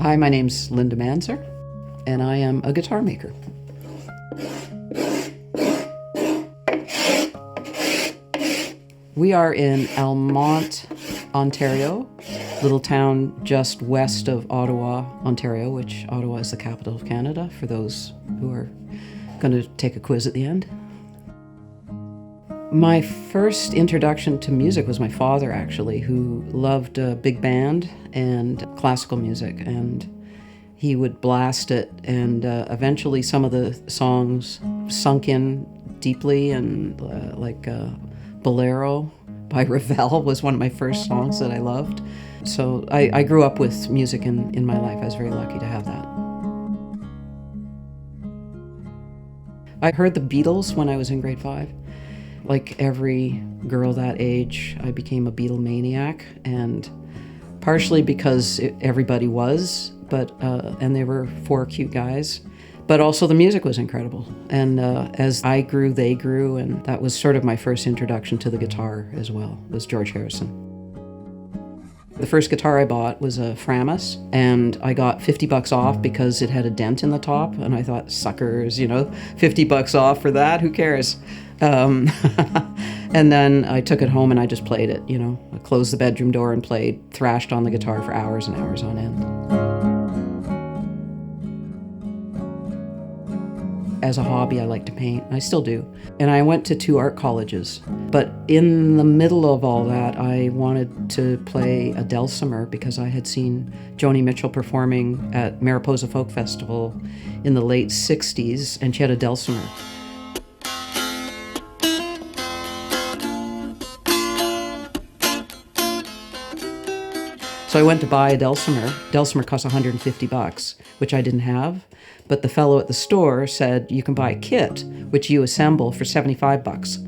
Hi, my name's Linda Manzer, and I am a guitar maker. We are in Almonte, Ontario, little town just west of Ottawa, Ontario, which Ottawa is the capital of Canada, for those who are going to take a quiz at the end. My first introduction to music was my father, actually, who loved big band and classical music, and he would blast it, and eventually some of the songs sunk in deeply, and Bolero by Ravel was one of my first songs that I loved. So I grew up with music in my life. I was very lucky to have that. I heard the Beatles when I was in grade 5. Like every girl that age, I became a Beatlemaniac, and partially because everybody was, and they were 4 cute guys, but also the music was incredible. And as I grew, they grew, and that was sort of my first introduction to the guitar as well, was George Harrison. The first guitar I bought was a Framus, and I got $50 off because it had a dent in the top, and I thought, suckers, $50 off for that, who cares? And then I took it home and I just played it, I closed the bedroom door and thrashed on the guitar for hours and hours on end. As a hobby, I like to paint. I still do. And I went to 2 art colleges. But in the middle of all that, I wanted to play a dulcimer because I had seen Joni Mitchell performing at Mariposa Folk Festival in the late 60s, and she had a dulcimer. So I went to buy a dulcimer. Dulcimer cost $150, which I didn't have. But the fellow at the store said, you can buy a kit, which you assemble for $75.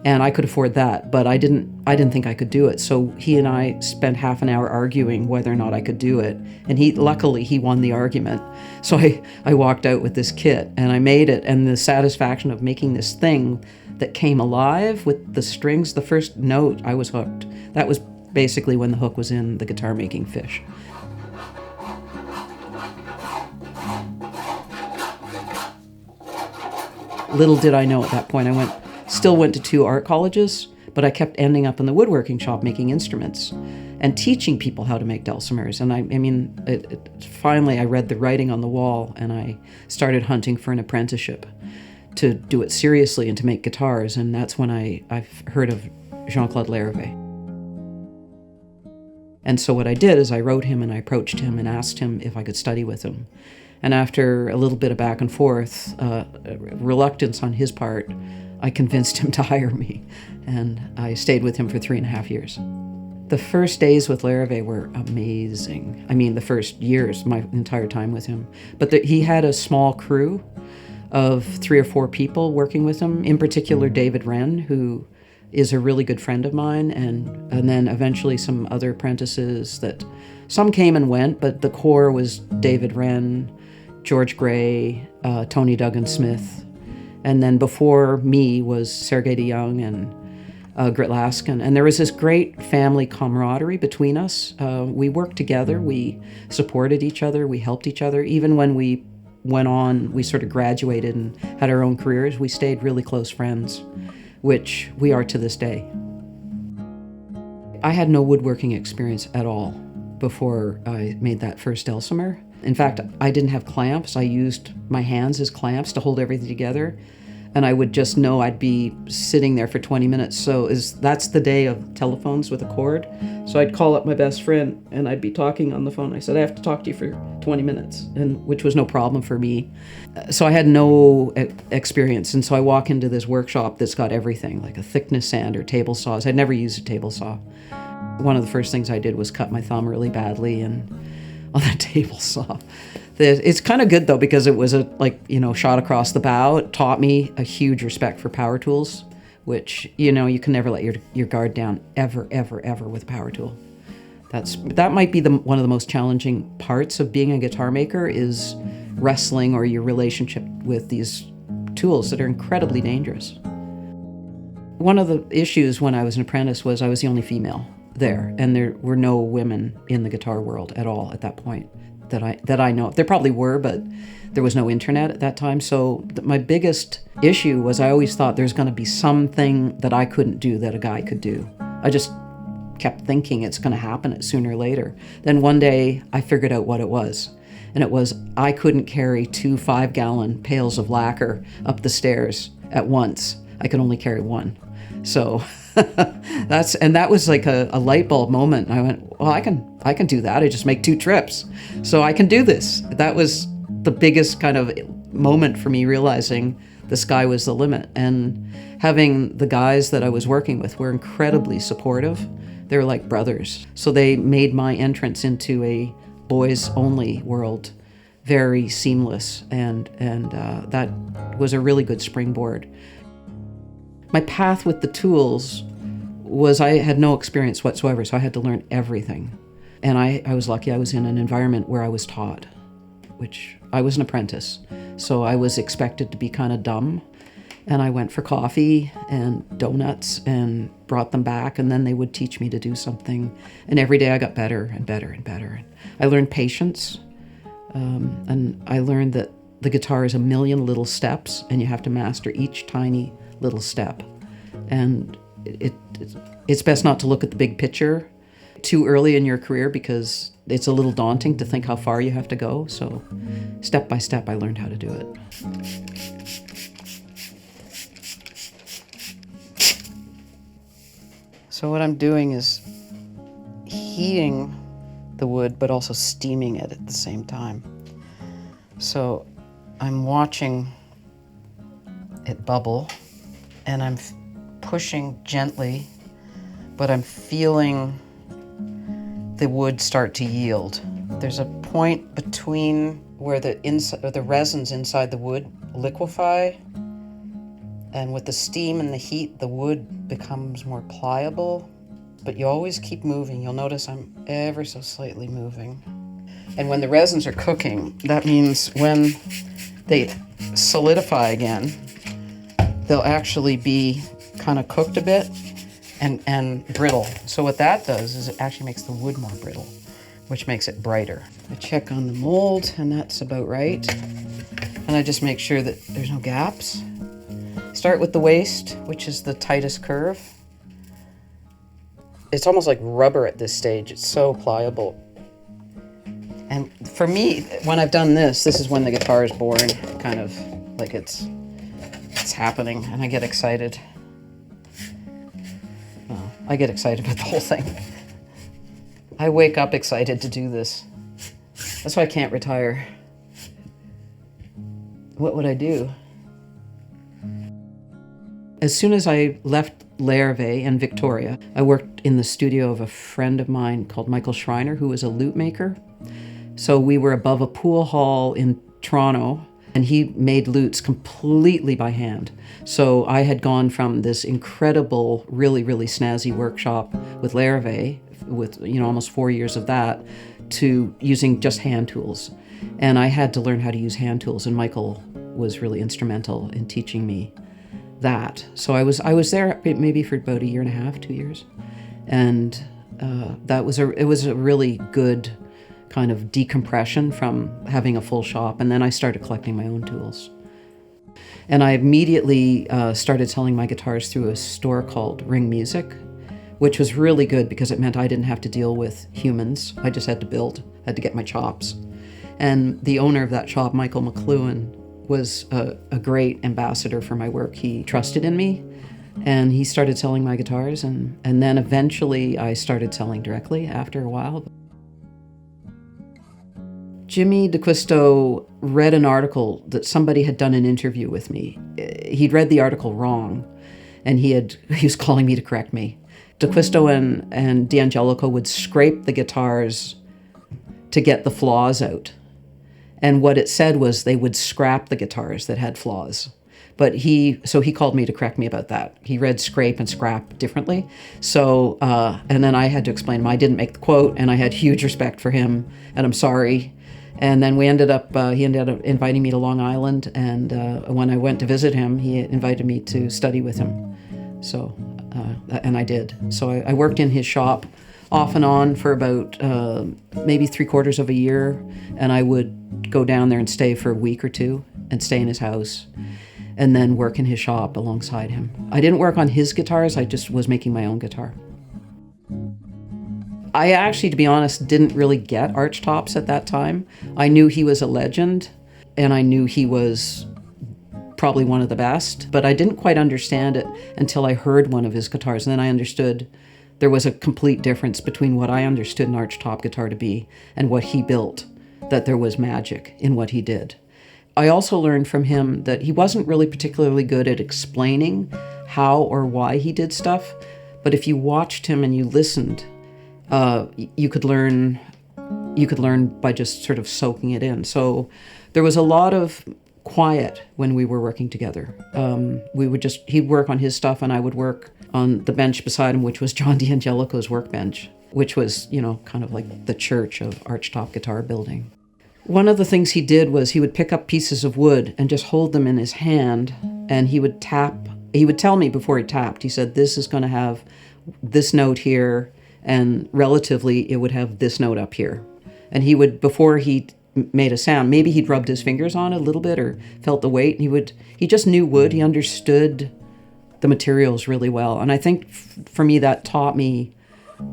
And I could afford that, but I didn't think I could do it. So he and I spent half an hour arguing whether or not I could do it. And luckily he won the argument. So I walked out with this kit and I made it. And the satisfaction of making this thing that came alive with the strings, the first note, I was hooked. That was basically when the hook was in the guitar making fish. Little did I know at that point, I still went to 2 art colleges, but I kept ending up in the woodworking shop making instruments and teaching people how to make dulcimers. And finally I read the writing on the wall, and I started hunting for an apprenticeship to do it seriously and to make guitars. And that's when I've heard of Jean-Claude Larivee. And so what I did is I wrote him and I approached him and asked him if I could study with him. And after a little bit of back and forth, reluctance on his part, I convinced him to hire me. And I stayed with him for 3.5 years. The first days with Larivee were amazing. The first years, my entire time with him. But he had a small crew of 3 or 4 people working with him, in particular David Wren, who is a really good friend of mine, and then eventually some other apprentices that some came and went, but the core was David Wren, George Gray, Tony Duggan Smith, and then before me was Sergei DeYoung and Grit Laskin. And there was this great family camaraderie between us. We worked together, we supported each other, we helped each other. Even when we went on, we sort of graduated and had our own careers, we stayed really close friends, which we are to this day. I had no woodworking experience at all before I made that first dulcimer. In fact, I didn't have clamps. I used my hands as clamps to hold everything together. And I would just know I'd be sitting there for 20 minutes. So that's the day of telephones with a cord. So I'd call up my best friend and I'd be talking on the phone. I said, I have to talk to you for 20 minutes, which was no problem for me. So I had no experience. And so I walk into this workshop that's got everything, like a thickness sander, table saws. I'd never used a table saw. One of the first things I did was cut my thumb really badly and on that table saw. It's kind of good though, because it was shot across the bow. It taught me a huge respect for power tools, which, you can never let your guard down ever, ever, ever with a power tool. That might be one of the most challenging parts of being a guitar maker, is wrestling or your relationship with these tools that are incredibly dangerous. One of the issues when I was an apprentice was I was the only female there, and there were no women in the guitar world at all at that point. that I know of. There probably were, but there was no internet at that time. So my biggest issue was I always thought there's going to be something that I couldn't do that a guy could do. I just kept thinking it's going to happen sooner or later. Then one day I figured out what it was. And it was I couldn't carry 2 5-gallon pails of lacquer up the stairs at once. I could only carry one. So that was like a light bulb moment. I went, well, I can do that. I just make 2 trips. So I can do this. That was the biggest kind of moment for me, realizing the sky was the limit. And having the guys that I was working with were incredibly supportive. They were like brothers. So they made my entrance into a boys-only world very seamless, and that was a really good springboard. My path with the tools was I had no experience whatsoever, so I had to learn everything. And I was lucky I was in an environment where I was taught, which I was an apprentice. So I was expected to be kind of dumb. And I went for coffee and donuts and brought them back, and then they would teach me to do something. And every day I got better and better and better. I learned patience, and I learned that the guitar is a million little steps, and you have to master each tiny little step. And it's best not to look at the big picture too early in your career, because it's a little daunting to think how far you have to go. So step by step, I learned how to do it. So what I'm doing is heating the wood, but also steaming it at the same time. So I'm watching it bubble, and I'm pushing gently, but I'm feeling the wood start to yield. There's a point between where the resins inside the wood liquefy, and with the steam and the heat, the wood becomes more pliable, but you always keep moving. You'll notice I'm ever so slightly moving. And when the resins are cooking, that means when they solidify again, they'll actually be kind of cooked a bit and brittle. So what that does is it actually makes the wood more brittle, which makes it brighter. I check on the mold, and that's about right. And I just make sure that there's no gaps. Start with the waist, which is the tightest curve. It's almost like rubber at this stage. It's so pliable. And for me, when I've done this is when the guitar is born, kind of like it's happening, and I get excited. Well, I get excited about the whole thing. I wake up excited to do this. That's why I can't retire. What would I do? As soon as I left Larivee and Victoria, I worked in the studio of a friend of mine called Michael Schreiner, who was a lute maker. So we were above a pool hall in Toronto, and he made lutes completely by hand. So I had gone from this incredible, really, really snazzy workshop with Larivee, with almost 4 years of that, to using just hand tools. And I had to learn how to use hand tools, and Michael was really instrumental in teaching me that. So I was there maybe for about 1.5 years, 2 years, and it was a really good kind of decompression from having a full shop. And then I started collecting my own tools, and I immediately started selling my guitars through a store called Ring Music, which was really good because it meant I didn't have to deal with humans. I just had to get my chops. And the owner of that shop, Michael McLuhan, was a great ambassador for my work. He trusted in me, and he started selling my guitars, and then eventually I started selling directly after a while. Jimmy DeQuisto read an article that somebody had done an interview with me. He'd read the article wrong, and he was calling me to correct me. DeQuisto and D'Angelico would scrape the guitars to get the flaws out. And what it said was they would scrap the guitars that had flaws. But he called me to correct me about that. He read scrape and scrap differently. So, and then I had to explain him I didn't make the quote, and I had huge respect for him, and I'm sorry. And then he ended up inviting me to Long Island, and when I went to visit him, he invited me to study with him. So, and I did. So I worked in his shop off and on for about maybe 3/4 of a year, and I would go down there and stay for a week or two and stay in his house and then work in his shop alongside him. I didn't work on his guitars, I just was making my own guitar. I actually, to be honest, didn't really get Archtops at that time. I knew he was a legend, and I knew he was probably one of the best, but I didn't quite understand it until I heard one of his guitars, and then I understood there was a complete difference between what I understood an Archtop guitar to be and what he built, that there was magic in what he did. I also learned from him that he wasn't really particularly good at explaining how or why he did stuff, but if you watched him and you listened, you could learn by just sort of soaking it in. So there was a lot of quiet when we were working together. He'd work on his stuff and I would work on the bench beside him, which was John D'Angelico's workbench, which was, kind of like the church of Archtop guitar building. One of the things he did was he would pick up pieces of wood and just hold them in his hand, and he would tap. He would tell me before he tapped, he said, this is going to have this note here, and relatively it would have this note up here. And he would, before he made a sound, maybe he'd rubbed his fingers on it a little bit or felt the weight. He just knew wood. He understood the materials really well. And I think for me, that taught me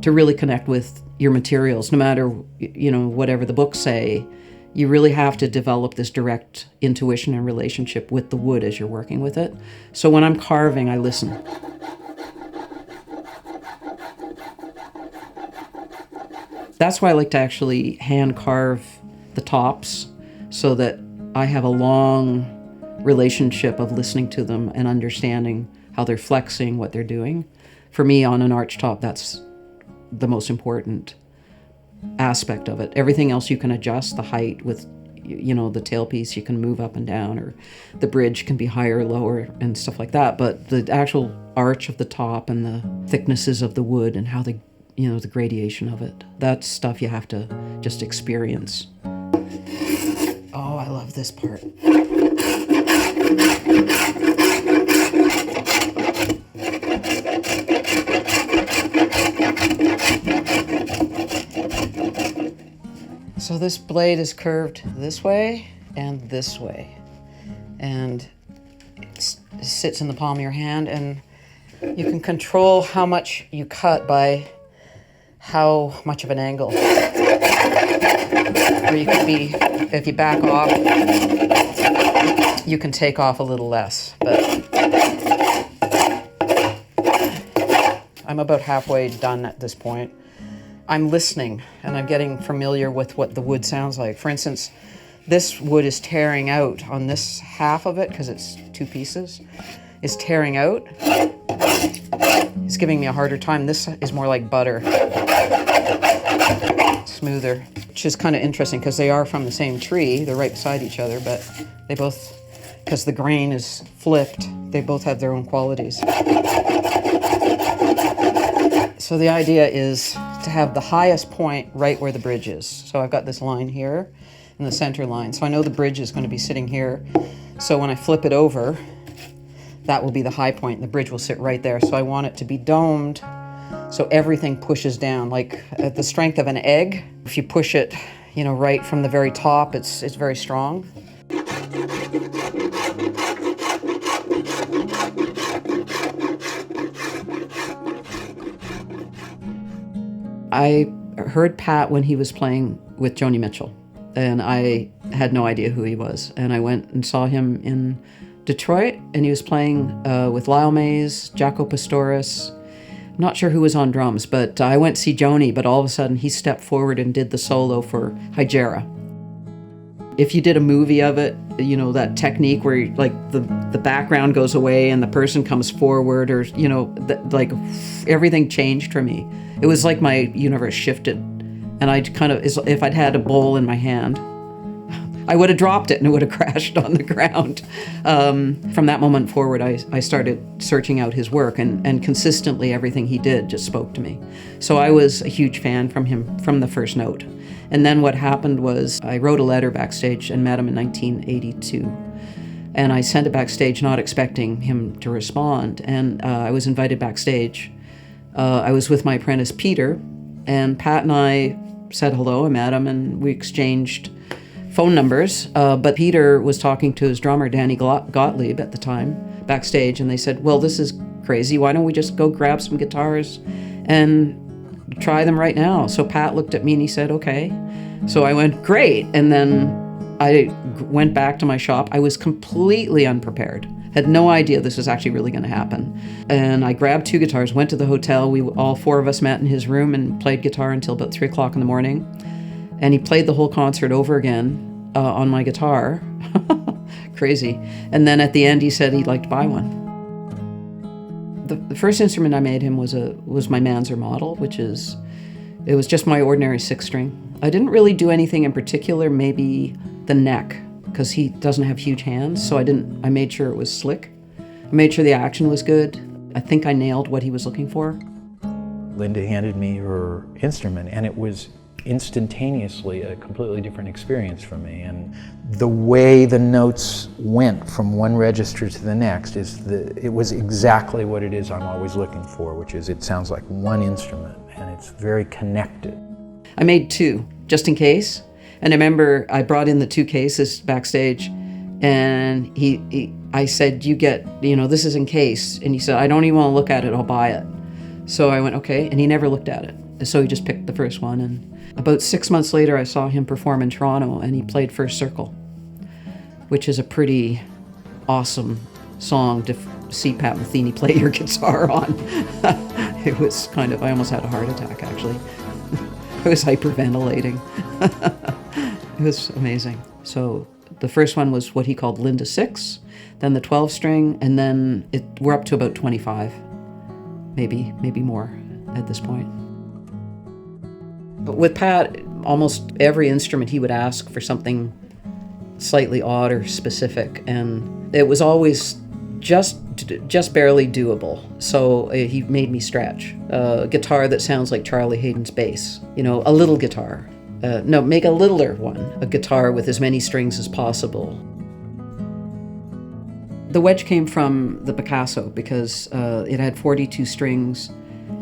to really connect with your materials, no matter, whatever the books say. You really have to develop this direct intuition and relationship with the wood as you're working with it. So when I'm carving, I listen. That's why I like to actually hand carve the tops, so that I have a long relationship of listening to them and understanding how they're flexing, what they're doing. For me, on an Archtop, that's the most important aspect of it. Everything else you can adjust, the height with, the tailpiece, you can move up and down, or the bridge can be higher or lower and stuff like that. But the actual arch of the top and the thicknesses of the wood and how the gradation of it, that's stuff you have to just experience. Oh, I love this part. So this blade is curved this way and this way, and it sits in the palm of your hand, and you can control how much you cut by how much of an angle. Or you could be, if you back off, you can take off a little less. But I'm about halfway done at this point. I'm listening and I'm getting familiar with what the wood sounds like. For instance, this wood is tearing out on this half of it, because it's two pieces, is tearing out. It's giving me a harder time. This is more like butter. Smoother, which is kind of interesting because they are from the same tree. They're right beside each other, but they both, because the grain is flipped, they both have their own qualities. So the idea is to have the highest point right where the bridge is. So I've got this line here and the center line. So I know the bridge is going to be sitting here. So when I flip it over, that will be the high point, and the bridge will sit right there. So I want it to be domed, so everything pushes down, like at the strength of an egg. If you push it, right from the very top, it's very strong. I heard Pat when he was playing with Joni Mitchell, and I had no idea who he was. And I went and saw him in Detroit, and he was playing with Lyle Mays, Jaco Pastorius. I'm not sure who was on drums, but I went to see Joni, but all of a sudden he stepped forward and did the solo for Hygera. If you did a movie of it, that technique where the background goes away and the person comes forward, or, everything changed for me. It was like my universe shifted, and if I'd had a bowl in my hand, I would have dropped it and it would have crashed on the ground. From that moment forward, I started searching out his work, and consistently everything he did just spoke to me. So I was a huge fan from him from the first note. And then what happened was I wrote a letter backstage and met him in 1982. And I sent it backstage not expecting him to respond. And I was invited backstage. I was with my apprentice, Peter, And Pat and I said hello. I met him, and we exchanged phone numbers. But Peter was talking to his drummer, Danny Gottlieb, at the time, backstage, and they said, well, this is crazy. Why don't we just go grab some guitars and try them right now? So Pat looked at me and he said, okay. So I went, great. And then I went back to my shop. I was completely unprepared. Had no idea this was actually really going to happen. And I grabbed 2 guitars, went to the hotel. We all 4 of us met in his room and played guitar until about 3 o'clock in the morning. And he played the whole concert over again on my guitar. Crazy. And then at the end, he said he'd like to buy one. The first instrument I made him was my Manzer model, it was just my ordinary 6-string. I didn't really do anything in particular, maybe the neck, because he doesn't have huge hands, so I made sure it was slick. I made sure the action was good. I think I nailed what he was looking for. Linda handed me her instrument, and it was instantaneously a completely different experience for me. And the way the notes went from one register to the next it was exactly what it is I'm always looking for, which is it sounds like one instrument, and it's very connected. I made 2, just in case. And I remember I brought in the 2 cases backstage, and I said, this is in case. And he said, I don't even want to look at it, I'll buy it. So I went, okay, and he never looked at it. So he just picked the first one. And about 6 months later, I saw him perform in Toronto, and he played First Circle, which is a pretty awesome song to see Pat Metheny play your guitar on. It was I almost had a heart attack, actually. I was hyperventilating. It was amazing. So the first one was what he called Linda 6, then the 12-string, and then we're up to about 25, maybe more at this point. But with Pat, almost every instrument he would ask for something slightly odd or specific, and it was always just barely doable. So he made me stretch. A guitar that sounds like Charlie Hayden's bass, a little guitar. Make a littler one, a guitar with as many strings as possible. The wedge came from the Pikasso because it had 42 strings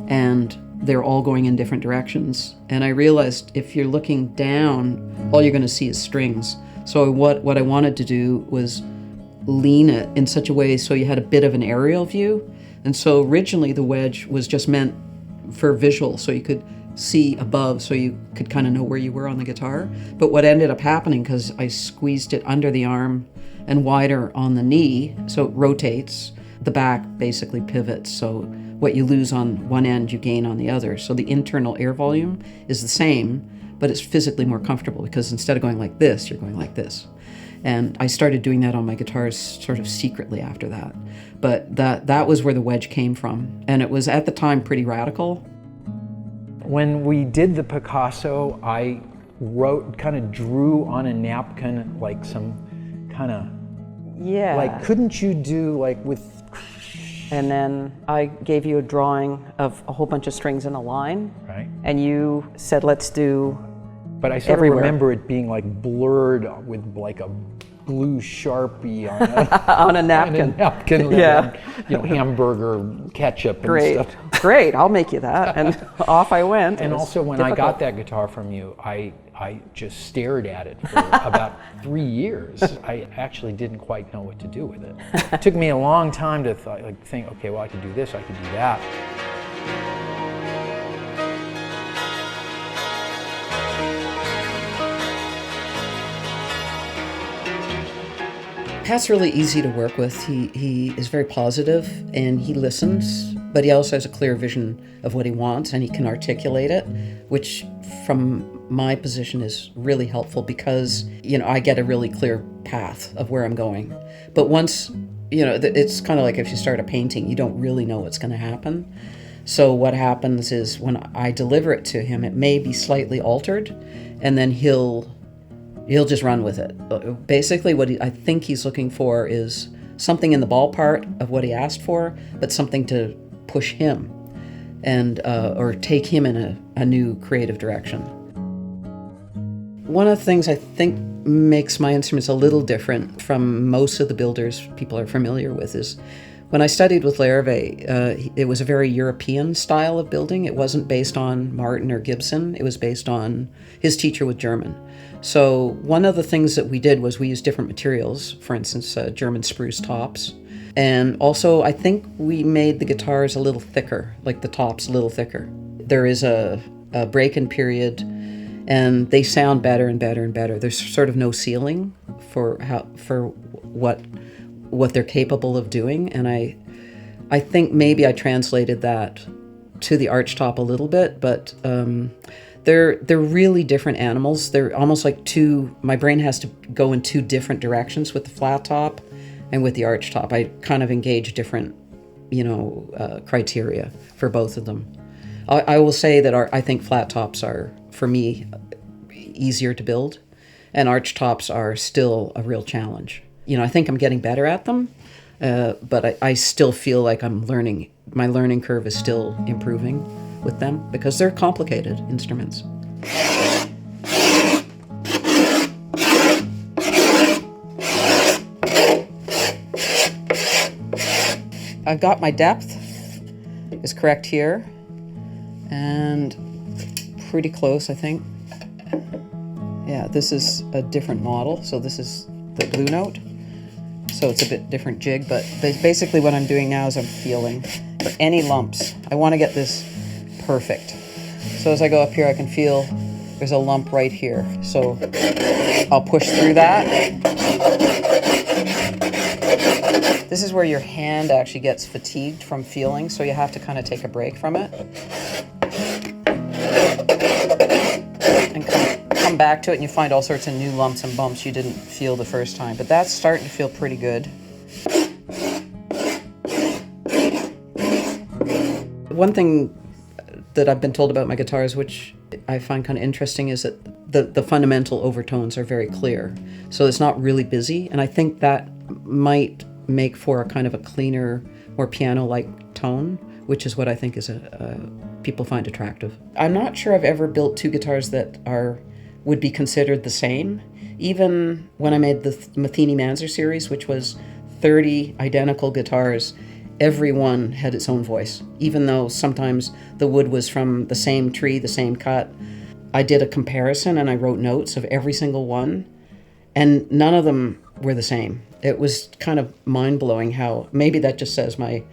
and they're all going in different directions. And I realized if you're looking down, all you're going to see is strings. So what I wanted to do was lean it in such a way so you had a bit of an aerial view. And so originally the wedge was just meant for visual, so you could see above, so you could kind of know where you were on the guitar. But what ended up happening, because I squeezed it under the arm and wider on the knee, so it rotates, the back basically pivots. So what you lose on one end, you gain on the other. So the internal air volume is the same, but it's physically more comfortable because instead of going like this, you're going like this. And I started doing that on my guitars sort of secretly after that. But that was where the wedge came from. And it was at the time pretty radical. When we did the Pikasso, I drew on a napkin like some kind of, like, couldn't you do like with... And then I gave you a drawing of a whole bunch of strings in a line. Right. And you said, let's do But I sort of remember it being like blurred with like a blue Sharpie on a, on a napkin. On a napkin, yeah. Hamburger ketchup and stuff. Great, I'll make you that. And off I went. And also when I got that guitar from you, I just stared at it for about 3 years. I actually didn't quite know what to do with it. It took me a long time to think, okay, well, I could do this, I could do that. Pat's really easy to work with. He is very positive and he listens, but he also has a clear vision of what he wants and he can articulate it, which from my position is really helpful because, I get a really clear path of where I'm going. But once, it's kind of like if you start a painting, you don't really know what's going to happen. So what happens is when I deliver it to him, it may be slightly altered and then he'll just run with it. Basically, what I think he's looking for is something in the ballpark of what he asked for, but something to push him and or take him in a new creative direction. One of the things I think makes my instruments a little different from most of the builders people are familiar with is When I studied with Larivee, it was a very European style of building. It wasn't based on Martin or Gibson. It was based on his teacher with German. So one of the things that we did was we used different materials, for instance, German spruce tops. And also, I think we made the guitars a little thicker, like the tops a little thicker. There is a break-in period, and they sound better and better and better. There's sort of no ceiling for what they're capable of doing, and I think maybe I translated that to the Archtop a little bit, but they're really different animals. They're almost like my brain has to go in two different directions with the flat top and with the Archtop. I kind of engage different, criteria for both of them. I will say that I think flat tops are, for me, easier to build, and Archtops are still a real challenge. I think I'm getting better at them, but I still feel like I'm learning. My learning curve is still improving with them because they're complicated instruments. I've got my depth is correct here, and pretty close, I think. Yeah, this is a different model, so this is the blue note. So it's a bit different jig, but basically what I'm doing now is I'm feeling for any lumps. I want to get this perfect. So as I go up here, I can feel there's a lump right here. So I'll push through that. This is where your hand actually gets fatigued from feeling, so you have to kind of take a break from it. And come back to it, and you find all sorts of new lumps and bumps you didn't feel the first time. But that's starting to feel pretty good. One thing that I've been told about my guitars, which I find kind of interesting, is that the fundamental overtones are very clear. So it's not really busy, and I think that might make for a kind of a cleaner, more piano-like tone, which is what I think is people find attractive. I'm not sure I've ever built two guitars that would be considered the same. Even when I made the Metheny Manzer series, which was 30 identical guitars, every one had its own voice. Even though sometimes the wood was from the same tree, the same cut, I did a comparison and I wrote notes of every single one, and none of them were the same. It was kind of mind-blowing how, maybe that just says my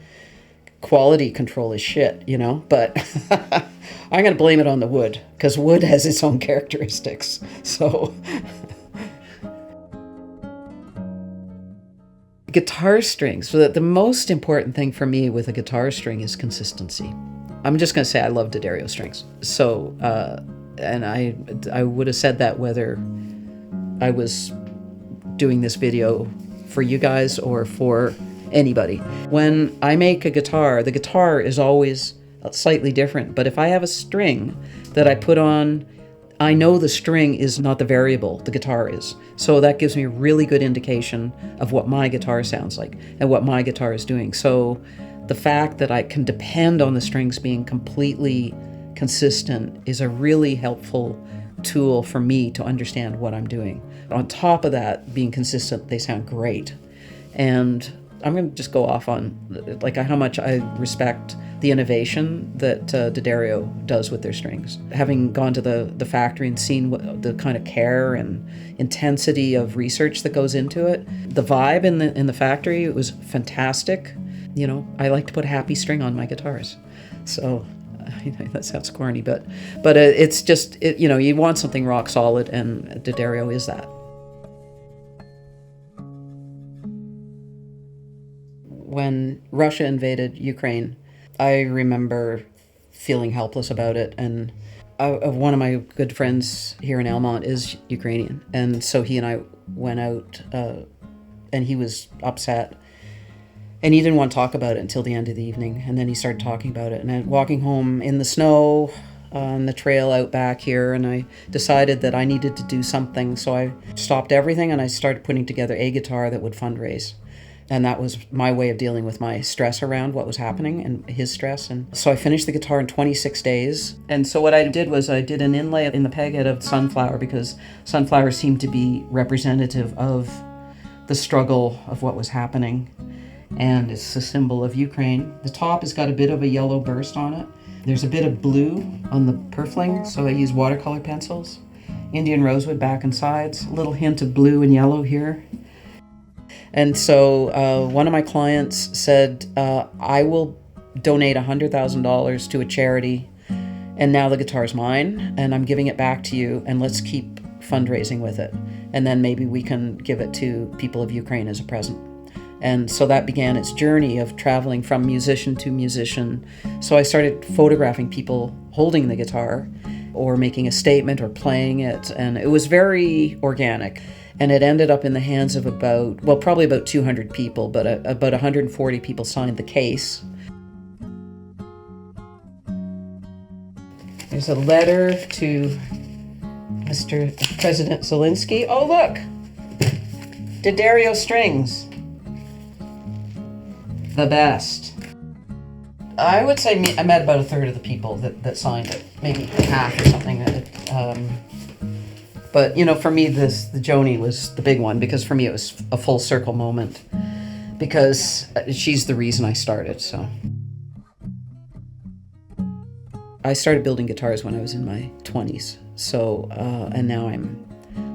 quality control is shit, but I'm going to blame it on the wood, because wood has its own characteristics. So guitar strings. So the most important thing for me with a guitar string is consistency. I'm just going to say I love D'Addario strings. So, and I would have said that whether I was doing this video for you guys or for anybody. When I make a guitar, the guitar is always slightly different, but if I have a string that I put on, I know the string is not the variable, the guitar is. So that gives me a really good indication of what my guitar sounds like and what my guitar is doing. So the fact that I can depend on the strings being completely consistent is a really helpful tool for me to understand what I'm doing. On top of that, being consistent, they sound great. And I'm going to just go off on like how much I respect the innovation that D'Addario does with their strings. Having gone to the factory and seen what the kind of care and intensity of research that goes into it, the vibe in the factory, it was fantastic. I like to put happy string on my guitars. So that sounds corny, but it's just you want something rock solid, and D'Addario is that. When Russia invaded Ukraine, I remember feeling helpless about it. And one of my good friends here in Almonte is Ukrainian. And so he and I went out, and he was upset. And he didn't want to talk about it until the end of the evening. And then he started talking about it. And I was walking home in the snow on the trail out back here, and I decided that I needed to do something. So I stopped everything and I started putting together a guitar that would fundraise. And that was my way of dealing with my stress around what was happening and his stress. And so I finished the guitar in 26 days. And so what I did was I did an inlay in the peg head of sunflower, because sunflower seemed to be representative of the struggle of what was happening. and it's a symbol of Ukraine. The top has got a bit of a yellow burst on it. There's a bit of blue on the purfling, so I use watercolor pencils. Indian rosewood back and sides, a little hint of blue and yellow here. And so one of my clients said, I will donate $100,000 to a charity, and now the guitar's mine, and I'm giving it back to you, and let's keep fundraising with it. And then maybe we can give it to people of Ukraine as a present. And so that began its journey of traveling from musician to musician. So I started photographing people holding the guitar or making a statement or playing it, and it was very organic. And it ended up in the hands of probably about 200 people, but about 140 people signed the case. There's a letter to Mr. President Zelensky. Oh, look! D'Addario strings. The best. I would say I met about a third of the people that signed it, maybe half or something. But for me, the Joni was the big one, because for me it was a full circle moment, because she's the reason I started. So I started building guitars when I was in my 20s. So and now I'm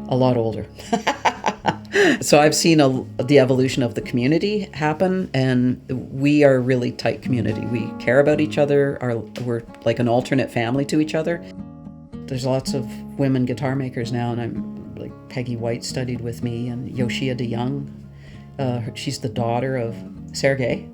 a lot older. So I've seen the evolution of the community happen, and we are a really tight community. We care about each other. We're like an alternate family to each other. There's lots of women guitar makers now, and I'm like Peggy White studied with me, and Yoshia de Young. She's the daughter of Sergei.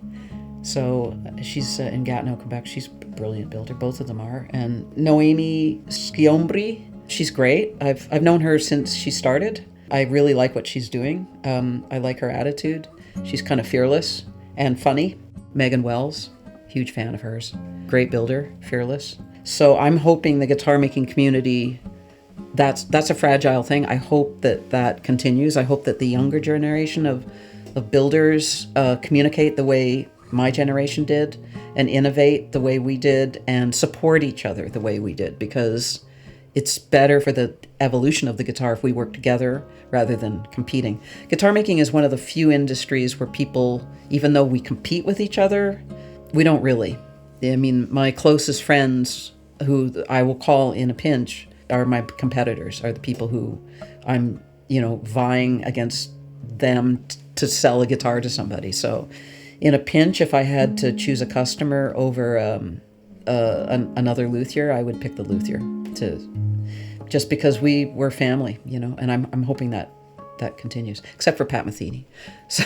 So she's in Gatineau, Quebec. She's a brilliant builder. Both of them are. And Noemi Schiombri, she's great. I've known her since she started. I really like what she's doing. I like her attitude. She's kind of fearless and funny. Megan Wells, huge fan of hers. Great builder, fearless. So I'm hoping the guitar making community, that's a fragile thing. I hope that continues. I hope that the younger generation of builders communicate the way my generation did, and innovate the way we did, and support each other the way we did, because it's better for the evolution of the guitar if we work together rather than competing. Guitar making is one of the few industries where people, even though we compete with each other, we don't really. I mean, my closest friends, who I will call in a pinch, are my competitors, are the people who I'm, vying against them to sell a guitar to somebody. So in a pinch, if I had to choose a customer over another luthier, I would pick the luthier, just because we're family, and I'm hoping that continues, except for Pat Metheny. So